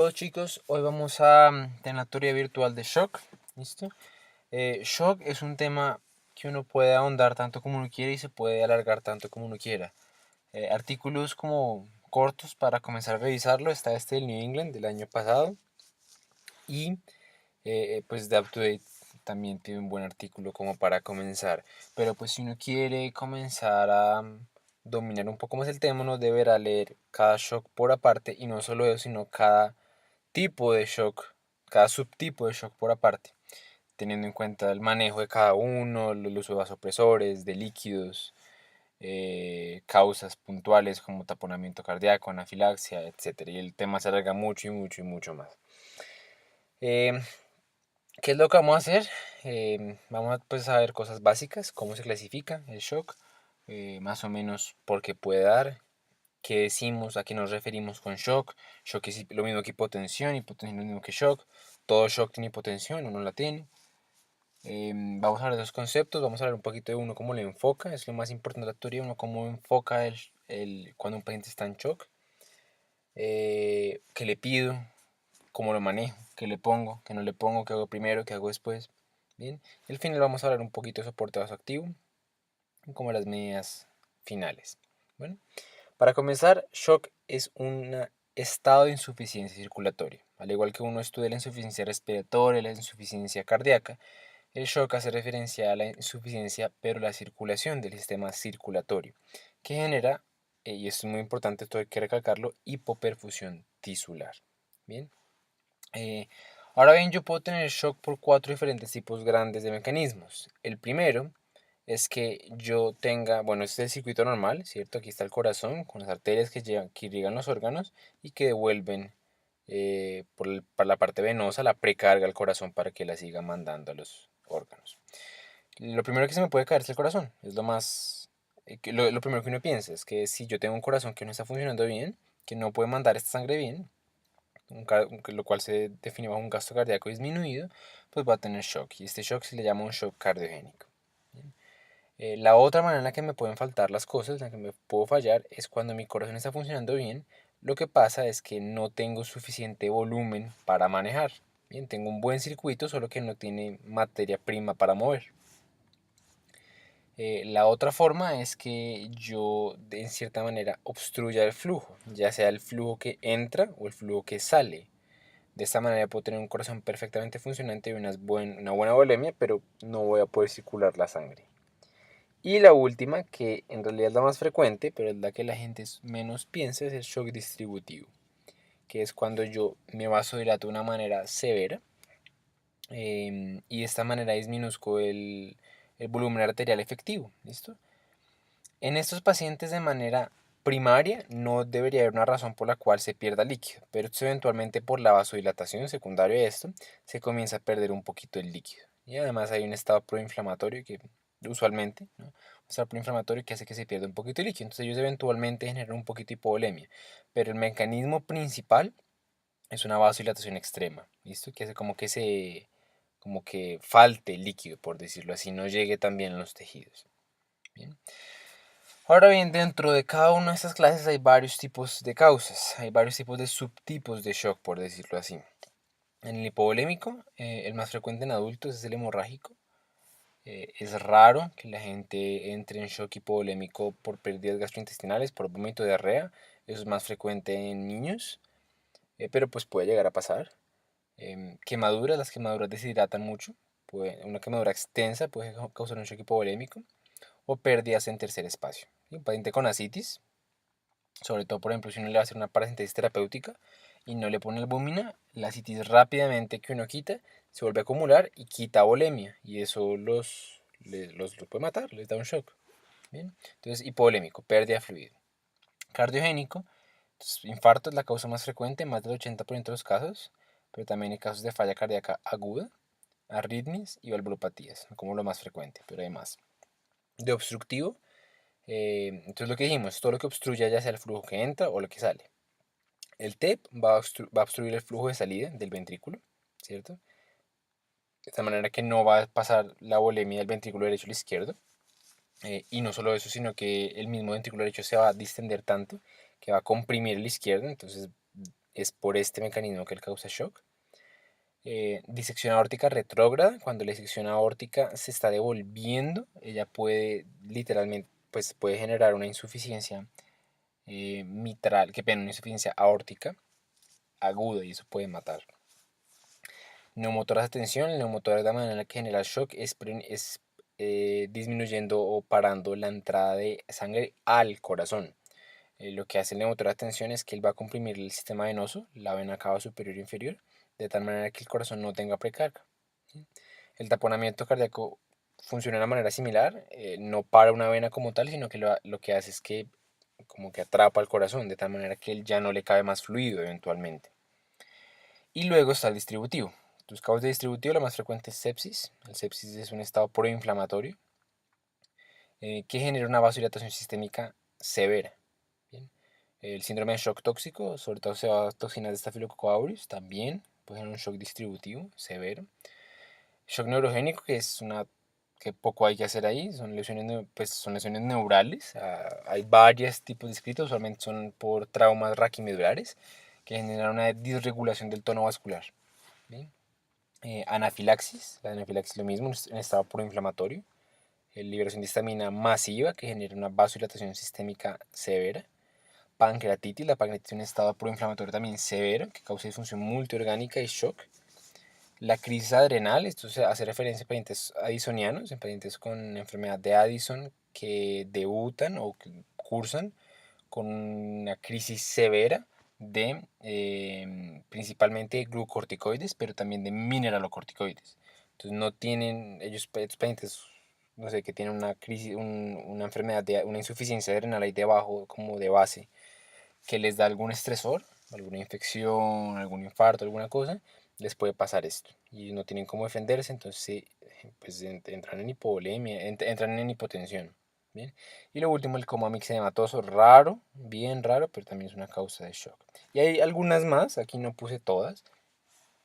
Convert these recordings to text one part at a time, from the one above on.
Hola chicos, hoy vamos a tener la teoría virtual de shock. ¿Listo? Shock es un tema que uno puede ahondar tanto como uno quiere y se puede alargar tanto como uno quiera. Artículos como cortos para comenzar a revisarlo está este del New England del año pasado y pues de Up to Date también tiene un buen artículo como para comenzar. Pero pues si uno quiere comenzar a dominar un poco más el tema, uno deberá leer cada shock por aparte y no solo eso, sino cada tipo de shock, cada subtipo de shock por aparte, teniendo en cuenta el manejo de cada uno, el uso de vasopresores, de líquidos, causas puntuales como taponamiento cardíaco, anafilaxia, etcétera. Y el tema se alarga mucho y mucho y mucho más. Eh, ¿Qué es lo que vamos a hacer? Vamos a, pues, a ver cosas básicas, cómo se clasifica el shock, más o menos por qué puede dar, qué decimos, a qué nos referimos con shock. Shock es lo mismo que hipotensión es lo mismo que shock. Todo shock tiene hipotensión, uno la tiene. Vamos a hablar de los conceptos, vamos a hablar un poquito de uno cómo le enfoca, es lo más importante de la teoría, uno cómo enfoca cuando un paciente está en shock, qué le pido, cómo lo manejo, qué le pongo, qué no le pongo, qué hago primero, qué hago después. Bien, y al final vamos a hablar un poquito de soporte vasoactivo, como las medidas finales. Bueno, para comenzar, shock es un estado de insuficiencia circulatoria. Al igual que uno estudia la insuficiencia respiratoria, la insuficiencia cardíaca, el shock hace referencia a la insuficiencia, pero la circulación del sistema circulatorio, que genera, y esto es muy importante, esto hay que recalcarlo, hipoperfusión tisular. Bien, eh, ahora bien, yo puedo tener shock por cuatro diferentes tipos grandes de mecanismos. El primero es que yo tenga, bueno, este es el circuito normal, ¿cierto? Aquí está el corazón con las arterias que irrigan los órganos y que devuelven por la parte venosa la precarga al corazón para que la siga mandando a los órganos. Lo primero que se me puede caer es el corazón, es lo más, lo primero que uno piensa, es que si yo tengo un corazón que no está funcionando bien, que no puede mandar esta sangre bien, lo cual se define bajo un gasto cardíaco disminuido, pues va a tener shock. Y este shock se le llama un shock cardiogénico. La otra manera en la que me pueden faltar las cosas, en la que me puedo fallar, es cuando mi corazón está funcionando bien. Lo que pasa es que no tengo suficiente volumen para manejar. Bien, tengo un buen circuito, solo que no tiene materia prima para mover. La otra forma es que yo, en cierta manera, obstruya el flujo, ya sea el flujo que entra o el flujo que sale. De esta manera puedo tener un corazón perfectamente funcionante y una buena volemia, pero no voy a poder circular la sangre. Y la última, que en realidad es la más frecuente, pero es la que la gente menos piensa, es el shock distributivo, que es cuando yo me vasodilato de una manera severa y de esta manera disminuzco el volumen arterial efectivo. ¿Listo? En estos pacientes de manera primaria no debería haber una razón por la cual se pierda líquido, pero eventualmente por la vasodilatación secundaria de esto se comienza a perder un poquito el líquido. Y además hay un estado proinflamatorio que usualmente, ¿no? Un estado proinflamatorio que hace que se pierda un poquito de líquido. Entonces ellos eventualmente generan un poquito de hipovolemia. Pero el mecanismo principal es una vasodilatación extrema, ¿listo? Que hace como que falte líquido, por decirlo así, no llegue tan bien a los tejidos. Bien. Ahora bien, dentro de cada una de estas clases hay varios tipos de causas, hay varios tipos de subtipos de shock, por decirlo así. En el hipovolémico, el más frecuente en adultos es el hemorrágico. Es raro que la gente entre en shock hipovolémico por pérdidas gastrointestinales, por vómito, diarrea. Eso es más frecuente en niños, pero pues puede llegar a pasar. Quemaduras, las quemaduras deshidratan mucho. Una quemadura extensa puede causar un shock hipovolémico o pérdidas en tercer espacio. Un paciente con ascitis, sobre todo, por ejemplo, si uno le va a hacer una paracentesis terapéutica y no le pone albúmina, la ascitis rápidamente que uno quita se vuelve a acumular y quita volemia. Y eso los puede matar, les da un shock. ¿Bien? Entonces, hipovolémico, pérdida de fluido. Cardiogénico, entonces, infarto es la causa más frecuente, más del 80% de los casos, pero también hay casos de falla cardíaca aguda, arritmias y valvulopatías, como lo más frecuente, pero hay más. De obstructivo, entonces lo que dijimos, todo lo que obstruya ya sea el flujo que entra o lo que sale. El TEP va a obstruir el flujo de salida del ventrículo, ¿cierto? De esta manera que no va a pasar la volemia del ventrículo derecho al izquierdo. Y no solo eso, sino que el mismo ventrículo derecho se va a distender tanto que va a comprimir el izquierdo. Entonces, es por este mecanismo que él causa shock. Disección aórtica retrógrada, cuando la disección aórtica se está devolviendo, ella puede literalmente, pues puede generar una insuficiencia mitral, que pena, una insuficiencia aórtica aguda y eso puede matar. Neumotoras de tensión, el neumotoras de la manera en la que genera el shock es disminuyendo o parando la entrada de sangre al corazón. Lo que hace el neumotoras de tensión es que él va a comprimir el sistema venoso, la vena cava superior e inferior, de tal manera que el corazón no tenga precarga. ¿Sí? El taponamiento cardíaco funciona de una manera similar, no para una vena como tal, sino que lo que hace es que como que atrapa al corazón, de tal manera que él ya no le cabe más fluido eventualmente. Y luego está el distributivo. Tus causas de distributivo, la más frecuente es sepsis. El sepsis es un estado proinflamatorio que genera una vasodilatación sistémica severa. ¿Bien? El síndrome de shock tóxico, sobre todo se va a toxinas de Staphylococcus aureus, también puede generar un shock distributivo severo. Shock neurogénico, que es una que poco hay que hacer ahí, son lesiones, pues son lesiones neurales. Hay varios tipos descritos, usualmente son por traumas raquimedulares que generan una disregulación del tono vascular. ¿Bien? Anafilaxis, la anafilaxis lo mismo, en estado proinflamatorio. Liberación de histamina masiva que genera una vasodilatación sistémica severa. Pancreatitis, la pancreatitis es un estado proinflamatorio también severo que causa disfunción multiorgánica y shock. La crisis adrenal, esto hace referencia a pacientes addisonianos, en pacientes con enfermedad de Addison que debutan o que cursan con una crisis severa de principalmente glucocorticoides, pero también de mineralocorticoides. Entonces no tienen, ellos, estos pacientes, no sé, que tienen una crisis, una enfermedad, una insuficiencia adrenal ahí debajo, como de base, que les da algún estresor, alguna infección, algún infarto, alguna cosa, les puede pasar esto. Y no tienen cómo defenderse, entonces pues entran en hipovolemia, entran en hipotensión. Bien. Y lo último, el coma mixedematoso, raro, bien raro, pero también es una causa de shock. Y hay algunas más, aquí no puse todas,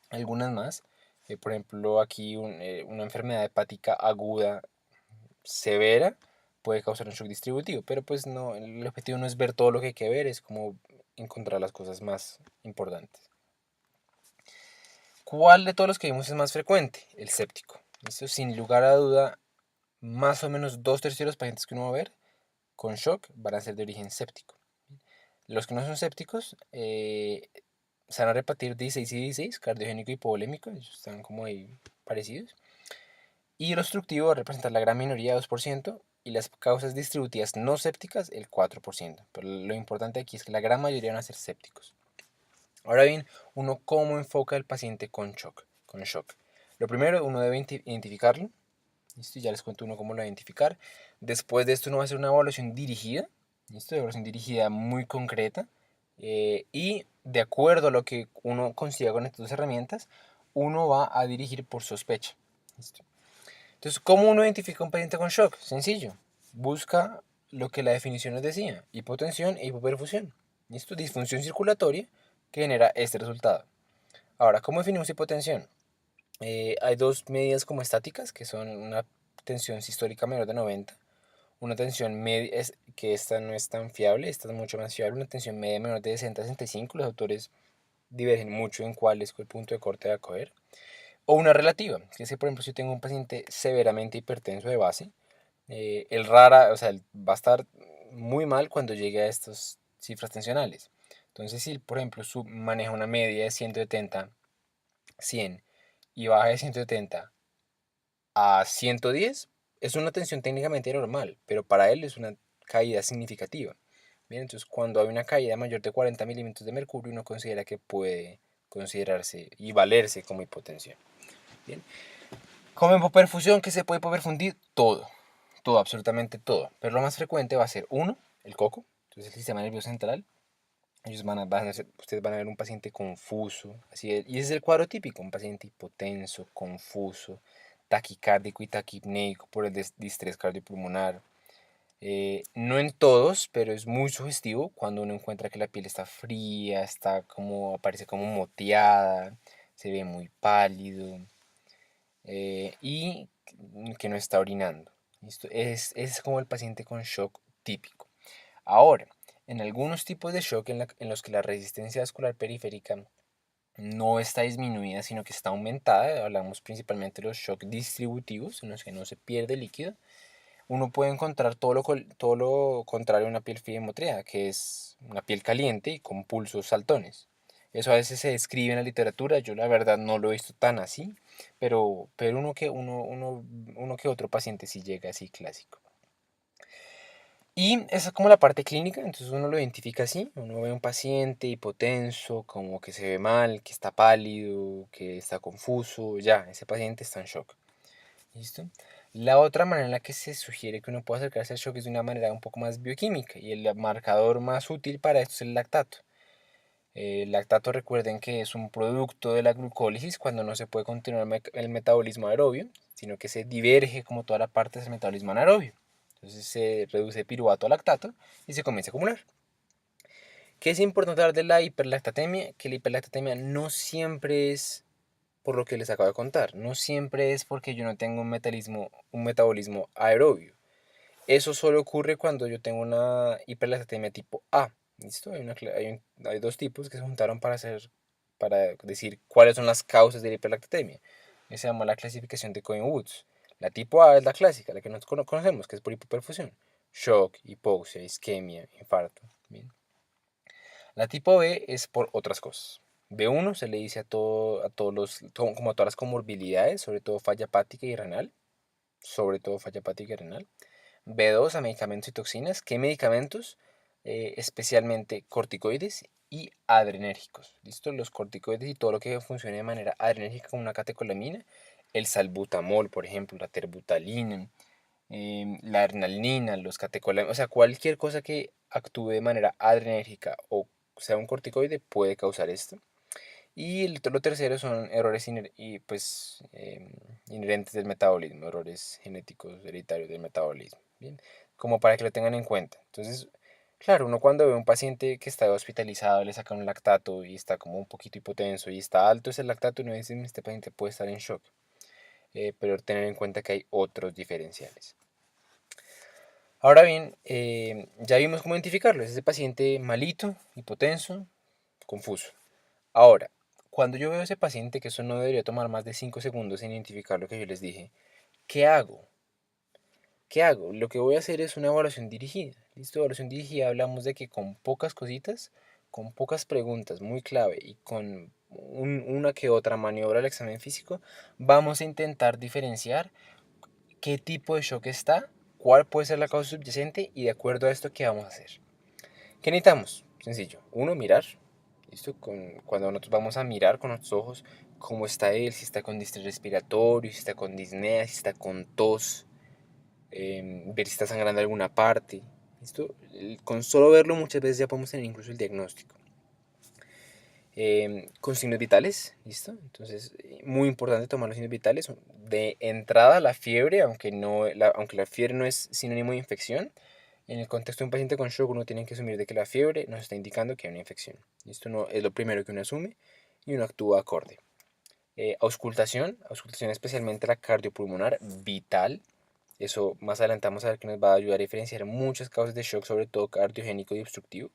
algunas más. Por ejemplo, aquí una enfermedad hepática aguda severa puede causar un shock distributivo, pero pues no, el objetivo no es ver todo lo que hay que ver, es como encontrar las cosas más importantes. ¿Cuál de todos los que vimos es más frecuente? El séptico. Esto sin lugar a duda, más o menos 2/3 de los pacientes que uno va a ver con shock van a ser de origen séptico. Los que no son sépticos se van a repetir 16 y 16, cardiogénico y hipovolémico, ellos están como ahí parecidos. Y el obstructivo va a representar la gran minoría, 2%, y las causas distributivas no sépticas, el 4%. Pero lo importante aquí es que la gran mayoría van a ser sépticos. Ahora bien, uno cómo enfoca al paciente con shock. Lo primero, uno debe identificarlo. ¿Listo? Ya les cuento uno cómo lo va a identificar. Después de esto uno va a hacer una evaluación dirigida. ¿Listo? Evaluación dirigida muy concreta. Y de acuerdo a lo que uno consiga con estas dos herramientas, uno va a dirigir por sospecha. ¿Listo? Entonces, ¿cómo uno identifica un paciente con shock? Sencillo. Busca lo que la definición nos decía, hipotensión e hipoperfusión. ¿Listo? Disfunción circulatoria que genera este resultado. Ahora, ¿cómo definimos hipotensión? Hay dos medidas como estáticas, que son una tensión sistólica menor de 90, una tensión media, que esta no es tan fiable, esta es mucho más fiable, una tensión media menor de 60 a 65, los autores divergen mucho en cuál es el punto de corte a coger. O una relativa, que es que, por ejemplo, si yo tengo un paciente severamente hipertenso de base, o sea, va a estar muy mal cuando llegue a estas cifras tensionales. Entonces, si, por ejemplo, maneja una media de 170, 100 y baja de 170 a 110, es una tensión técnicamente normal, pero para él es una caída significativa. Bien, entonces cuando hay una caída mayor de 40 milímetros de mercurio, uno considera que puede considerarse y valerse como hipotensión. Bien. Como hipoperfusión, ¿qué se puede hipoperfundir? Todo, todo, absolutamente todo. Pero lo más frecuente va a ser uno, el coco, entonces el sistema nervioso central. Ustedes van a ver un paciente confuso, así es, y ese es el cuadro típico, un paciente hipotenso, confuso, taquicárdico y taquipneico por el distrés cardiopulmonar. No en todos, pero es muy sugestivo cuando uno encuentra que la piel está fría, aparece como moteada, se ve muy pálido, y que no está orinando. ¿Listo? Es como el paciente con shock típico. Ahora, En algunos tipos de shock en los que la resistencia vascular periférica no está disminuida, sino que está aumentada, hablamos principalmente de los shocks distributivos, en los que no se pierde líquido, uno puede encontrar todo lo contrario a una piel fría hemotríaca, que es una piel caliente y con pulsos saltones. Eso a veces se describe en la literatura, yo la verdad no lo he visto tan así, pero uno que otro paciente sí llega así clásico. Y esa es como la parte clínica, entonces uno lo identifica así, uno ve a un paciente hipotenso, como que se ve mal, que está pálido, que está confuso, ya, ese paciente está en shock. ¿Listo? La otra manera en la que se sugiere que uno pueda acercarse al shock es de una manera un poco más bioquímica y el marcador más útil para esto es el lactato. El lactato, recuerden que es un producto de la glucólisis cuando no se puede continuar el metabolismo aerobio, sino que se diverge como toda la parte del metabolismo anaerobio. Entonces se reduce piruvato a lactato y se comienza a acumular. ¿Qué es importante hablar de la hiperlactatemia? Que la hiperlactatemia no siempre es por lo que les acabo de contar. No siempre es porque yo no tengo un metabolismo aerobio. Eso solo ocurre cuando yo tengo una hiperlactatemia tipo A. ¿Listo? Hay dos tipos que se juntaron para decir cuáles son las causas de la hiperlactatemia. Esa se llama la clasificación de Cohen-Woods. La tipo A es la clásica, la que nosotros conocemos, que es por hipoperfusión. Shock, hipoxia, isquemia, infarto. Bien. La tipo B es por otras cosas. B1 se le dice como a todas las comorbilidades, sobre todo falla hepática y renal. Sobre todo falla hepática y renal. B2 a medicamentos y toxinas. ¿Qué medicamentos? Especialmente corticoides y adrenérgicos. ¿Listo? Los corticoides y todo lo que funcione de manera adrenérgica como una catecolamina. El salbutamol, por ejemplo, la terbutalina, la adrenalina, los catecolaminas, o sea, cualquier cosa que actúe de manera adrenérgica o sea un corticoide puede causar esto. Y lo tercero son errores inherentes del metabolismo, errores genéticos hereditarios del metabolismo. Bien, como para que lo tengan en cuenta. Entonces, claro, uno cuando ve a un paciente que está hospitalizado, le sacan un lactato y está como un poquito hipotenso y está alto ese lactato, uno dice, este paciente puede estar en shock. Pero tener en cuenta que hay otros diferenciales. Ahora bien, ya vimos cómo identificarlo. Es ese paciente malito, hipotenso, confuso. Ahora, cuando yo veo a ese paciente, que eso no debería tomar más de 5 segundos en identificar lo que yo les dije, ¿qué hago? ¿Qué hago? Lo que voy a hacer es una evaluación dirigida. ¿Listo? Evaluación dirigida hablamos de que con pocas cositas, con pocas preguntas muy clave y con una que otra maniobra del examen físico, vamos a intentar diferenciar qué tipo de shock está, cuál puede ser la causa subyacente y de acuerdo a esto, ¿qué vamos a hacer? ¿Qué necesitamos? Sencillo. Uno, mirar. ¿Listo? Cuando nosotros vamos a mirar con nuestros ojos cómo está él, si está con distrés respiratorio, si está con disnea, si está con tos, ver si está sangrando alguna parte. ¿Listo? Con solo verlo muchas veces ya podemos tener incluso el diagnóstico. Con signos vitales, ¿listo? Entonces, muy importante tomar los signos vitales. De entrada, la fiebre, aunque la fiebre no es sinónimo de infección, en el contexto de un paciente con shock uno tiene que asumir de que la fiebre nos está indicando que hay una infección. Esto no es lo primero que uno asume y uno actúa acorde. Auscultación especialmente la cardiopulmonar, vital. Eso más adelante vamos a ver que nos va a ayudar a diferenciar muchas causas de shock, sobre todo cardiogénico y obstructivo.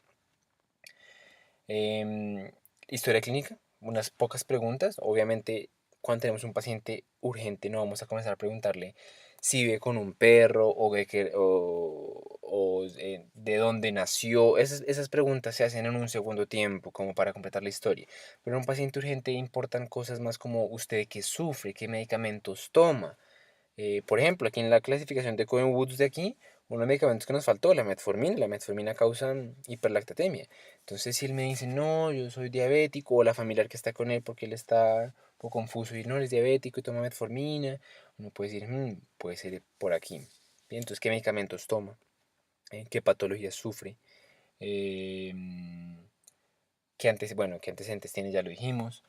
Historia clínica, unas pocas preguntas. Obviamente, cuando tenemos un paciente urgente, no vamos a comenzar a preguntarle si vive con un perro o de dónde nació. Esas preguntas se hacen en un segundo tiempo, como para completar la historia. Pero en un paciente urgente importan cosas más como usted qué sufre, qué medicamentos toma. Por ejemplo, aquí en la clasificación de Cohen-Woods de aquí, uno de los medicamentos que nos faltó, la metformina causa hiperlactatemia. Entonces, si él me dice, no, yo soy diabético, o la familiar que está con él porque él está un poco confuso y no, él es diabético y toma metformina, uno puede decir, puede ser por aquí. Bien, entonces, ¿qué medicamentos toma? ¿Qué patologías sufre? ¿Qué antecedentes tiene? Ya lo dijimos.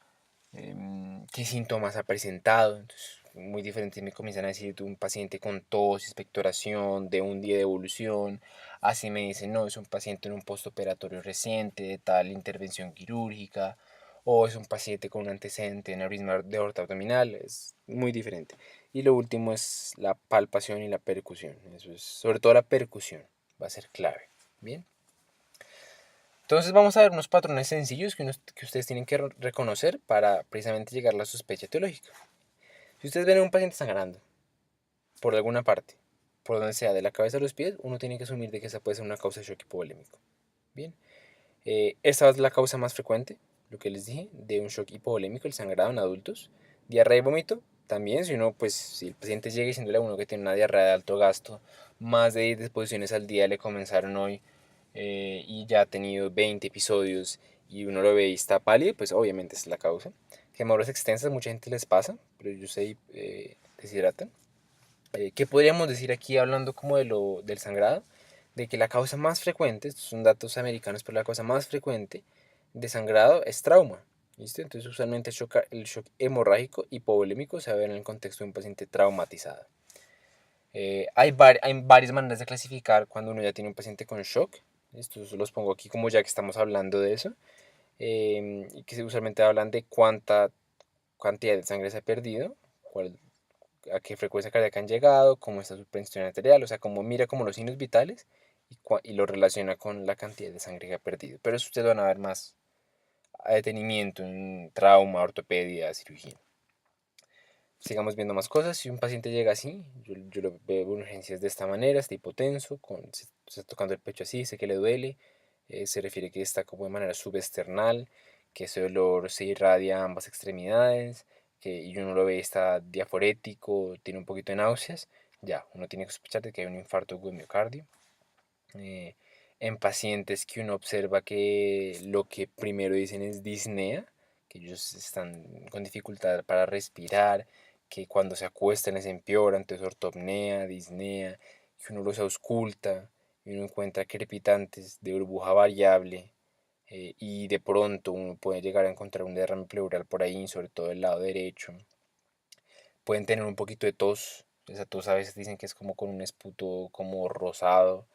¿Qué síntomas ha presentado? Entonces, muy diferente me comienzan a decir de un paciente con tos, expectoración, de un día de evolución. Así me dicen, no, es un paciente en un postoperatorio reciente de tal intervención quirúrgica. O es un paciente con un antecedente en aneurisma de aorta abdominal. Es muy diferente. Y lo último es la palpación y la percusión. Eso es, sobre todo la percusión, va a ser clave. Bien. Entonces vamos a ver unos patrones sencillos que ustedes tienen que reconocer para precisamente llegar a la sospecha etiológica. Si ustedes ven a un paciente sangrando por alguna parte, por donde sea, de la cabeza a los pies, uno tiene que asumir de que esa puede ser una causa de shock hipovolémico. Bien, esta es la causa más frecuente, lo que les dije, de un shock hipovolémico, el sangrado en adultos. Diarrea y vómito, también, si el paciente llega diciéndole a uno que tiene una diarrea de alto gasto, más de 10 disposiciones al día le comenzaron hoy y ya ha tenido 20 episodios y uno lo ve y está pálido, pues obviamente esa es la causa. Quemaduras extensas, mucha gente les pasa, pero ellos se deshidratan. ¿Qué podríamos decir aquí hablando como del sangrado? De que la causa más frecuente, estos son datos americanos, pero la causa más frecuente de sangrado es trauma. ¿Listo? Entonces usualmente el shock hemorrágico hipovolémico se ve en el contexto de un paciente traumatizado. Hay varias maneras de clasificar cuando uno ya tiene un paciente con shock. Estos los pongo aquí como ya que estamos hablando de eso. Y que usualmente hablan de cuánta cantidad de sangre se ha perdido, a qué frecuencia cardíaca han llegado, cómo está su presión arterial, o sea, cómo mira como los signos vitales y lo relaciona con la cantidad de sangre que ha perdido. Pero eso ustedes van a ver más a detenimiento en trauma, ortopedia, cirugía. Sigamos viendo más cosas. Si un paciente llega así, yo lo veo en urgencias de esta manera, está hipotenso, se está tocando el pecho así, sé que le duele, se refiere que está como de manera subesternal, que ese dolor se irradia a ambas extremidades, y uno lo ve, está diaforético, tiene un poquito de náuseas, ya, uno tiene que sospechar de que hay un infarto de miocardio. Eh, en pacientes que uno observa que lo que primero dicen es disnea, que ellos están con dificultad para respirar, que cuando se acuestan les empeora, entonces ortopnea, disnea, que uno los ausculta y uno encuentra crepitantes de burbuja variable, y de pronto uno puede llegar a encontrar un derrame pleural por ahí, sobre todo el lado derecho. Pueden tener un poquito de tos, esa tos a veces dicen que es como con un esputo como rosado,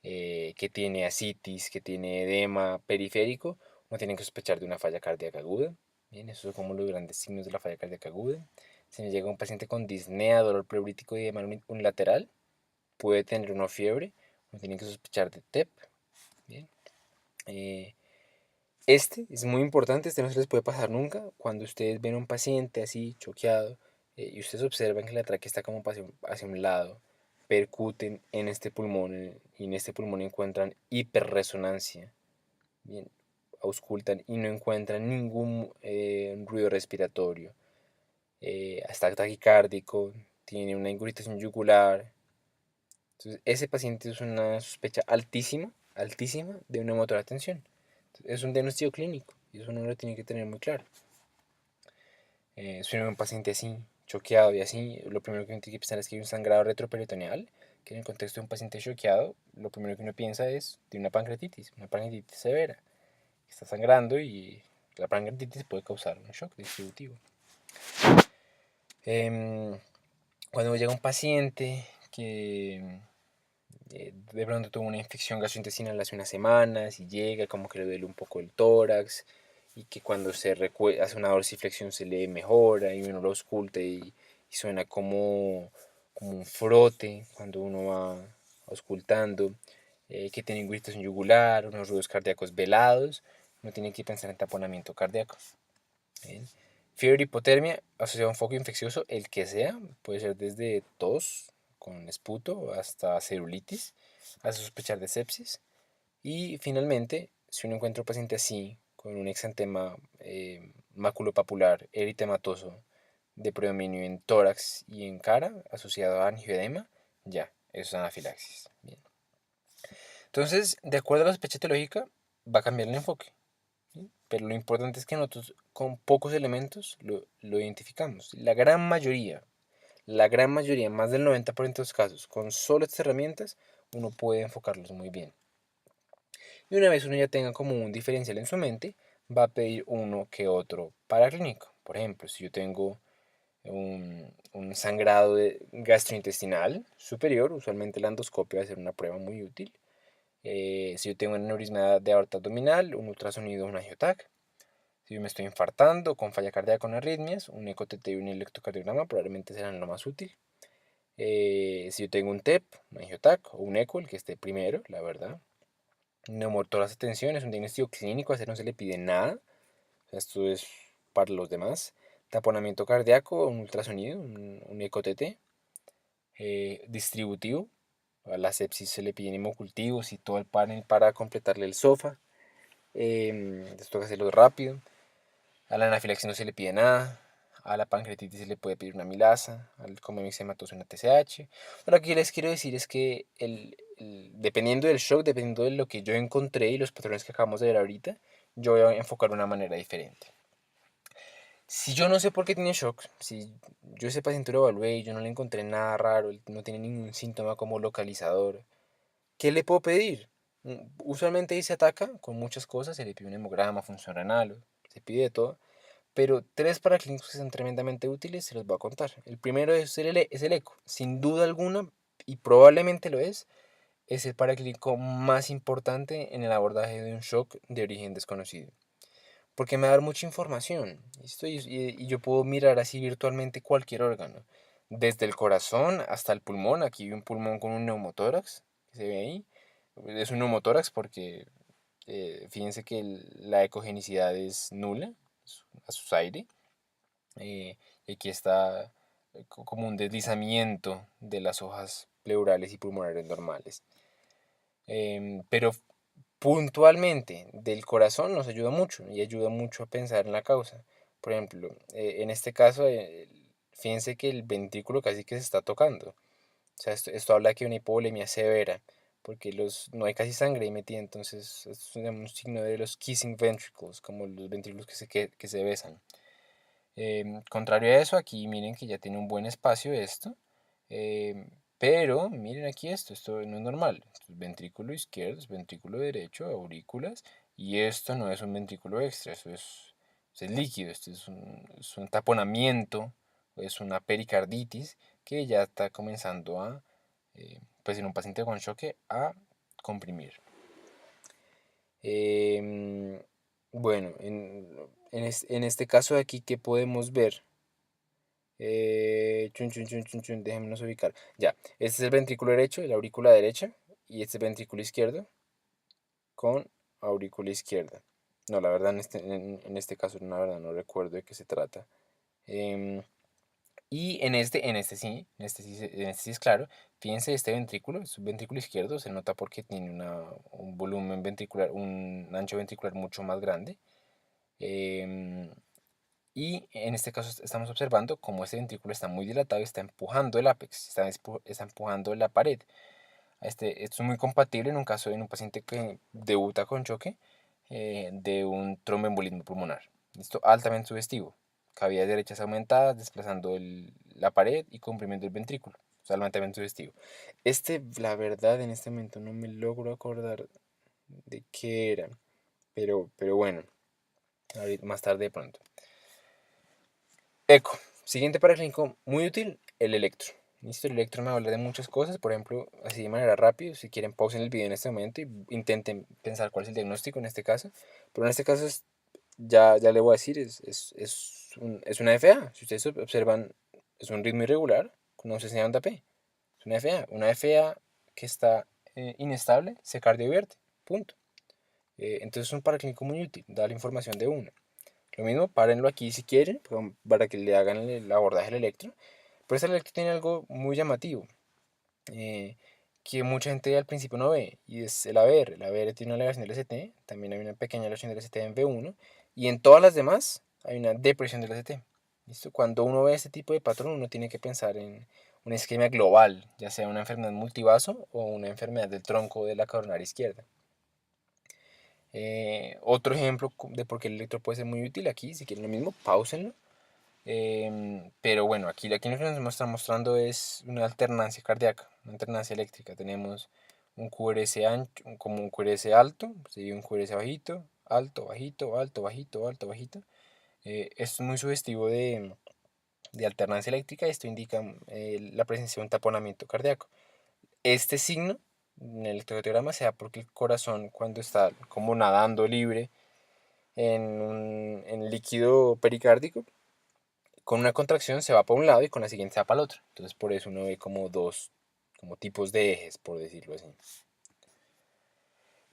que tiene ascitis, que tiene edema periférico, uno tiene que sospechar de una falla cardíaca aguda. Bien, esos son como los grandes signos de la falla cardíaca aguda. Si me llega un paciente con disnea, dolor pleurítico y edema unilateral, puede tener una fiebre, uno tiene que sospechar de TEP. Bien. Este es muy importante, este no se les puede pasar nunca. Cuando ustedes ven a un paciente así, choqueado, y ustedes observan que la tráquea está como hacia un lado, percuten en este pulmón y en este pulmón encuentran hiperresonancia, bien, auscultan y no encuentran ningún ruido respiratorio, está taquicárdico, tiene una ingurgitación yugular. Entonces, ese paciente es una sospecha altísima, altísima de una motor tensión. Es un diagnóstico clínico y eso uno lo tiene que tener muy claro. Si uno ve un paciente así, choqueado y así, lo primero que uno tiene que pensar es que hay un sangrado retroperitoneal, que en el contexto de un paciente choqueado, lo primero que uno piensa es de una pancreatitis severa, que está sangrando y la pancreatitis puede causar un shock distributivo. Cuando llega un paciente que de pronto tuvo una infección gastrointestinal hace unas semanas y llega como que le duele un poco el tórax y que cuando se hace una dorsiflexión se le mejora y uno lo ausculta y suena como un frote cuando uno va auscultando, que tiene ingurgitación yugular, unos ruidos cardíacos velados, uno tiene que pensar en taponamiento cardíaco. ¿Bien? Fiebre, hipotermia asociada a un foco infeccioso, el que sea, puede ser desde tos con esputo hasta celulitis, a sospechar de sepsis. Y finalmente, si uno encuentra un paciente así, con un exantema maculopapular eritematoso de predominio en tórax y en cara, asociado a angioedema, ya, eso es anafilaxis. Bien. Entonces, de acuerdo a la sospecha etiológica, va a cambiar el enfoque. ¿Sí? Pero lo importante es que nosotros con pocos elementos lo identificamos. La gran mayoría, más del 90% de los casos, con solo estas herramientas, uno puede enfocarlos muy bien. Y una vez uno ya tenga como un diferencial en su mente, va a pedir uno que otro paraclínico. Por ejemplo, si yo tengo un sangrado gastrointestinal superior, usualmente la endoscopia va a ser una prueba muy útil. Si yo tengo un aneurisma de aorta abdominal, un ultrasonido, un angiotac. Si yo me estoy infartando con falla cardíaca con arritmias, un ecoTT y un electrocardiograma probablemente serán lo más útil. Si yo tengo un TEP, un angiotac o un eco, el que esté primero, la verdad. neumotórax de tensión, es un diagnóstico clínico, a ese no se le pide nada. Esto es para los demás. Taponamiento cardíaco, un ultrasonido, un eco-TT. Distributivo, a la sepsis se le piden hemocultivos y todo el panel para completarle el SOFA. Esto hay que hacerlo rápido. A la anafilaxia no se le pide nada. A la pancreatitis se le puede pedir una amilasa. Al comer hematosa una TSH. Lo que les quiero decir es que dependiendo del shock, dependiendo de lo que yo encontré y los patrones que acabamos de ver ahorita, yo voy a enfocar de una manera diferente. Si yo no sé por qué tiene shock, si yo ese paciente lo evalué y yo no le encontré nada raro, él no tiene ningún síntoma como localizador, ¿qué le puedo pedir? Usualmente ahí se ataca con muchas cosas, se le pide un hemograma, función renal, se pide de todo, pero tres paraclínicos que son tremendamente útiles se los voy a contar. El primero es el eco, sin duda alguna, y probablemente lo es el paraclínico más importante en el abordaje de un shock de origen desconocido. Porque me va a dar mucha información. Y yo puedo mirar así virtualmente cualquier órgano. Desde el corazón hasta el pulmón. Aquí hay un pulmón con un neumotórax. Que se ve ahí. Es un neumotórax porque fíjense que la ecogenicidad es nula. A su aire. Y aquí está como un deslizamiento de las hojas pleurales y pulmonares normales. Pero puntualmente del corazón nos ayuda mucho y ayuda mucho a pensar en la causa. Por ejemplo, en este caso, fíjense que el ventrículo casi que se está tocando. O sea, esto habla de que una hipovolemia severa, porque no hay casi sangre ahí metida, entonces es un signo de los kissing ventricles, como los ventrículos que se besan. Contrario a eso, aquí miren que ya tiene un buen espacio esto. em, pero miren aquí esto no es normal. Esto es ventrículo izquierdo, es ventrículo derecho, aurículas. Y esto no es un ventrículo extra, eso es líquido, esto es un taponamiento, es una pericarditis que ya está comenzando pues en un paciente con choque, a comprimir. Em, bueno, en este caso de aquí, ¿qué podemos ver? Déjennos ubicar. Ya, este es el ventrículo derecho, la aurícula derecha, y este es el ventrículo izquierdo con aurícula izquierda. No, la verdad, en este caso, la verdad, no recuerdo de qué se trata. Em, y en este sí es claro. Fíjense, este ventrículo, es un ventrículo izquierdo, se nota porque tiene un volumen ventricular, un ancho ventricular mucho más grande. Em, y en este caso estamos observando cómo este ventrículo está muy dilatado y está empujando el ápex, está empujando la pared. Esto es muy compatible en en un paciente que debuta con choque de un tromboembolismo pulmonar. Esto altamente sugestivo. Cavidades derechas aumentadas, desplazando la pared y comprimiendo el ventrículo. O sea, altamente sugestivo. La verdad, en este momento no me logro acordar de qué era. Pero bueno, más tarde de pronto. Eco. Siguiente paraclínico muy útil, el electro. Listo, el electro me habla de muchas cosas, por ejemplo, así de manera rápida, si quieren pausen el video en este momento y intenten pensar cuál es el diagnóstico en este caso. Pero en este caso ya le voy a decir, es una FA. Si ustedes observan, es un ritmo irregular con ausencia de onda P. Es una FA. Una FA que está inestable, se cardiovierte. Punto. Entonces es un paraclínico muy útil, da la información de uno. Lo mismo, párenlo aquí si quieren, para que le hagan el abordaje al electro. Pero este electro tiene algo muy llamativo, eh, que mucha gente al principio no ve, y es el ABR. El ABR tiene una elevación del ST, también hay una pequeña elevación del ST en V1, y en todas las demás hay una depresión del ST. ¿Listo? Cuando uno ve este tipo de patrón, uno tiene que pensar en un esquema global, ya sea una enfermedad multivaso o una enfermedad del tronco de la coronaria izquierda. Otro ejemplo de por qué el electro puede ser muy útil aquí, si quieren lo mismo, pausenlo. Pero bueno, aquí lo que nos está mostrando es una alternancia cardíaca, una alternancia eléctrica. Tenemos un QRS ancho, como un QRS alto, sí, un QRS bajito, alto, bajito, alto, bajito, alto, bajito. Esto es muy sugestivo de alternancia eléctrica. Esto indica la presencia de un taponamiento cardíaco. Este signo en el electrocardiograma se da porque el corazón, cuando está como nadando libre en líquido pericárdico, con una contracción se va para un lado y con la siguiente se va para el otro. Entonces por eso uno ve como dos como tipos de ejes, por decirlo así.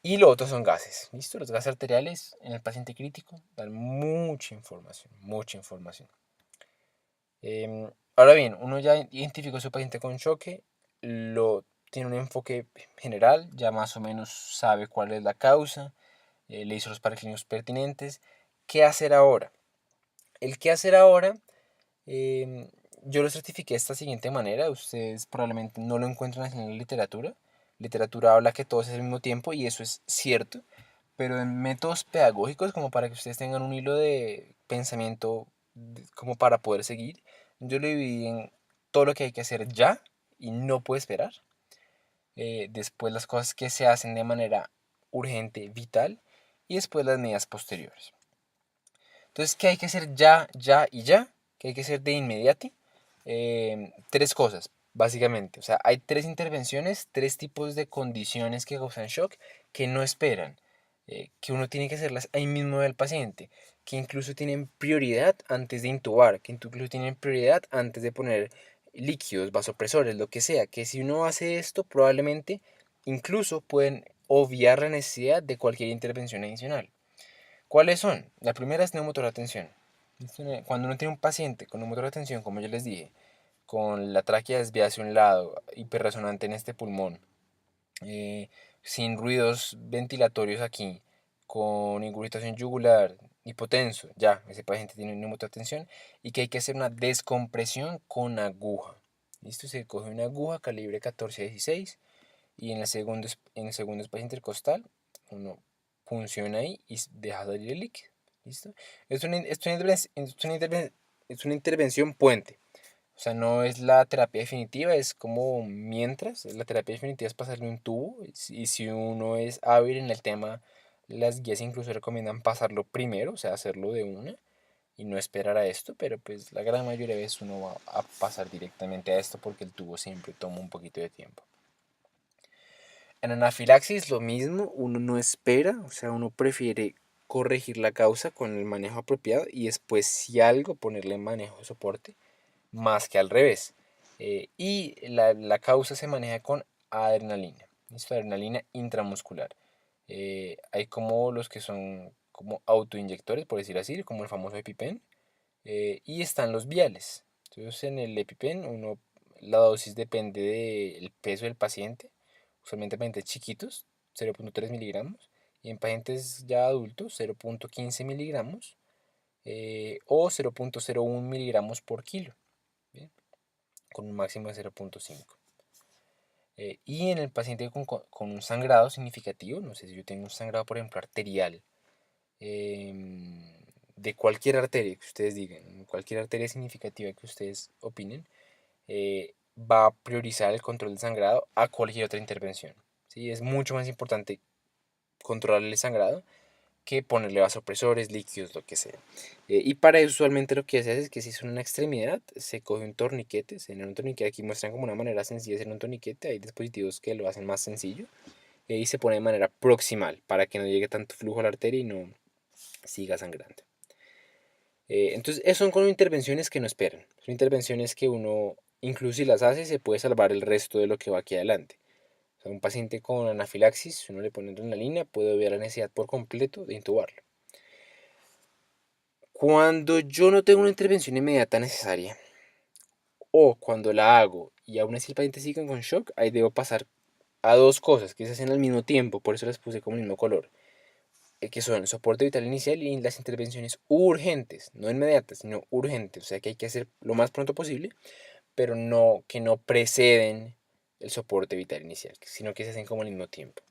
Y lo otro son gases. ¿Listo? Los gases arteriales en el paciente crítico dan mucha información, mucha información. Ahora bien, uno ya identificó a su paciente con choque, tiene un enfoque general, ya más o menos sabe cuál es la causa, le hizo los paraclínicos pertinentes. ¿Qué hacer ahora? El qué hacer ahora, yo lo certifiqué de esta siguiente manera. Ustedes probablemente no lo encuentran así en la literatura. Literatura habla que todo es al mismo tiempo y eso es cierto, pero en métodos pedagógicos, como para que ustedes tengan un hilo de pensamiento como para poder seguir, yo lo dividí en todo lo que hay que hacer ya y no puede esperar. Después las cosas que se hacen de manera urgente, vital, y después las medidas posteriores. Entonces, ¿qué hay que hacer ya, ya y ya? ¿Qué hay que hacer de inmediato? Tres cosas, básicamente. O sea, hay tres intervenciones, tres tipos de condiciones que causan shock que no esperan, que uno tiene que hacerlas ahí mismo del paciente, que incluso tienen prioridad antes de intubar, que incluso tienen prioridad antes de poner líquidos, vasopresores, lo que sea, que si uno hace esto, probablemente incluso pueden obviar la necesidad de cualquier intervención adicional. ¿Cuáles son? La primera es neumotor de tensión. Cuando uno tiene un paciente con neumotor de tensión, como yo les dije, con la tráquea desviada hacia un lado, hiperresonante en este pulmón, eh, sin ruidos ventilatorios aquí, con ingurgitación yugular, hipotenso, ya, ese paciente tiene neumotor de tensión y que hay que hacer una descompresión con aguja. ¿Listo? Se coge una aguja calibre 14-16 y en el segundo espacio intercostal uno funciona ahí y deja salir el líquido. ¿Listo? Es una intervención puente. O sea, no es la terapia definitiva, es como mientras. La terapia definitiva es pasarle un tubo. Y si uno es hábil en el tema, las guías incluso recomiendan pasarlo primero, o sea, hacerlo de una y no esperar a esto. Pero pues la gran mayoría de veces uno va a pasar directamente a esto porque el tubo siempre toma un poquito de tiempo. En anafilaxis lo mismo, uno no espera, o sea, uno prefiere corregir la causa con el manejo apropiado y después si algo ponerle manejo de soporte más que al revés. Y la causa se maneja con adrenalina, ¿listo? Adrenalina intramuscular. Hay como los que son como autoinyectores, por decir así, como el famoso EpiPen, y están los viales. Entonces en el EpiPen la dosis depende del peso del paciente, usualmente en pacientes chiquitos, 0.3 miligramos, y en pacientes ya adultos, 0.15 miligramos o 0.01 miligramos por kilo, ¿bien? Con un máximo de 0.5. Y en el paciente con un sangrado significativo, no sé si yo tengo un sangrado, por ejemplo, arterial, em, de cualquier arteria que ustedes digan, cualquier arteria significativa que ustedes opinen, va a priorizar el control del sangrado a cualquier otra intervención. ¿Sí? Es mucho más importante controlar el sangrado que ponerle vasopresores, líquidos, lo que sea. Y para eso usualmente lo que se hace es que si es una extremidad, se coge un torniquete, se genera un torniquete, aquí muestran como una manera sencilla de hacer un torniquete, hay dispositivos que lo hacen más sencillo, y se pone de manera proximal para que no llegue tanto flujo a la arteria y no siga sangrando. Entonces, esas son como intervenciones que no esperan, son intervenciones que uno, incluso si las hace, se puede salvar el resto de lo que va aquí adelante. O sea, un paciente con anafilaxis, si uno le pone adrenalina, puede obviar la necesidad por completo de intubarlo. Cuando yo no tengo una intervención inmediata necesaria o cuando la hago y aún así el paciente sigue con shock, ahí debo pasar a dos cosas que se hacen al mismo tiempo, por eso las puse como el mismo color, que son el soporte vital inicial y las intervenciones urgentes, no inmediatas, sino urgentes, o sea que hay que hacer lo más pronto posible, pero no que no preceden el soporte vital inicial, sino que se hacen como al mismo tiempo.